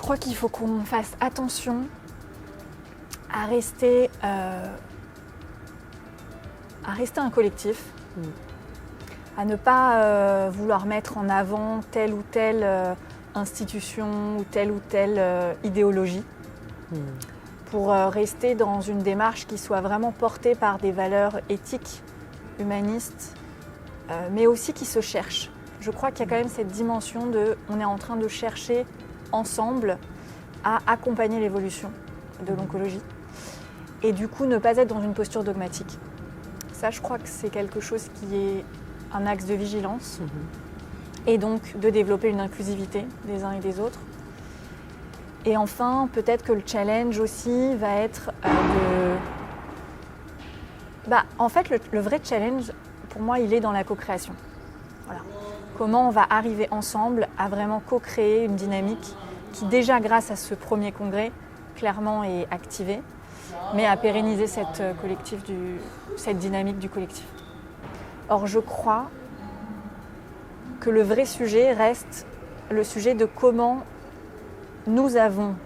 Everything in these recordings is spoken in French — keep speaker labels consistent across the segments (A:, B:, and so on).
A: crois qu'il faut qu'on fasse attention à rester un collectif, à ne pas vouloir mettre en avant telle ou telle institution ou telle idéologie, pour rester dans une démarche qui soit vraiment portée par des valeurs éthiques, humanistes, mais aussi qui se cherchent. Je crois qu'il y a quand même cette dimension de on est en train de chercher ensemble à accompagner l'évolution de l'oncologie et du coup ne pas être dans une posture dogmatique. Ça, je crois que c'est quelque chose qui est un axe de vigilance et donc de développer une inclusivité des uns et des autres. Et enfin, peut-être que le challenge aussi va être en fait, le vrai challenge, pour moi, il est dans la co-création. Voilà. Comment on va arriver ensemble à vraiment co-créer une dynamique qui, déjà grâce à ce premier congrès, clairement est activée, mais à pérenniser cette dynamique du collectif. Or, je crois que le vrai sujet reste le sujet de comment nous avons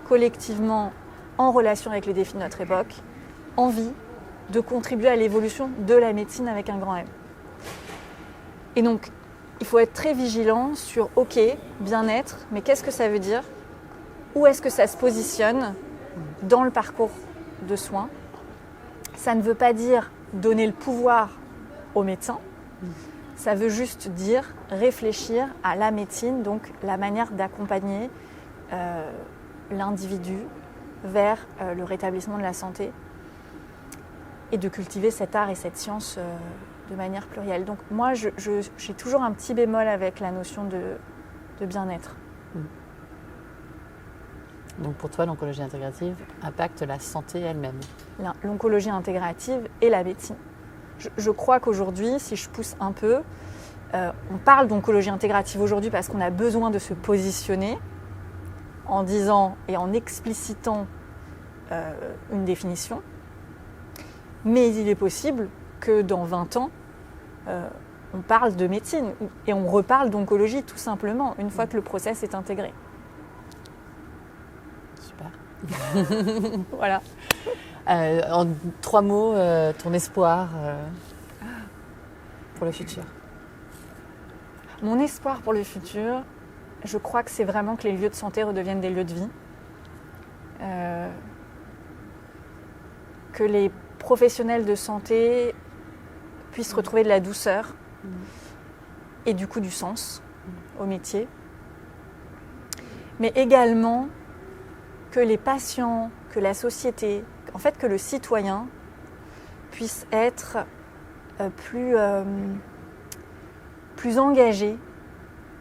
A: collectivement, en relation avec les défis de notre époque, envie de contribuer à l'évolution de la médecine avec un grand M. Et donc, il faut être très vigilant sur, ok, bien-être, mais qu'est-ce que ça veut dire ? Où est-ce que ça se positionne dans le parcours de soins ? Ça ne veut pas dire donner le pouvoir aux médecins, ça veut juste dire réfléchir à la médecine, donc la manière d'accompagner l'individu vers le rétablissement de la santé et de cultiver cet art et cette science de manière plurielle. Donc moi, j'ai toujours un petit bémol avec la notion de bien-être.
B: Donc pour toi, l'oncologie intégrative impacte la santé elle-même.
A: L'oncologie intégrative et la médecine. Je crois qu'aujourd'hui, si je pousse un peu, on parle d'oncologie intégrative aujourd'hui parce qu'on a besoin de se positionner en disant et en explicitant une définition. Mais il est possible que dans 20 ans, on parle de médecine et on reparle d'oncologie tout simplement, une fois que le process est intégré.
B: Super.
A: Voilà.
B: En 3 mots, ton espoir pour le futur.
A: Mon espoir pour le futur, je crois que c'est vraiment que les lieux de santé redeviennent des lieux de vie. Que les professionnels de santé puissent retrouver de la douceur et du coup du sens au métier. Mais également que les patients, que la société, en fait que le citoyen puisse être plus engagé,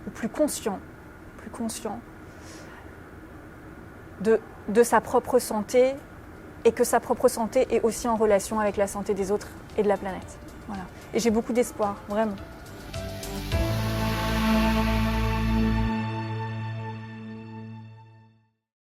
A: ou plus conscient de sa propre santé et que sa propre santé est aussi en relation avec la santé des autres et de la planète. Voilà. Et j'ai beaucoup d'espoir, vraiment.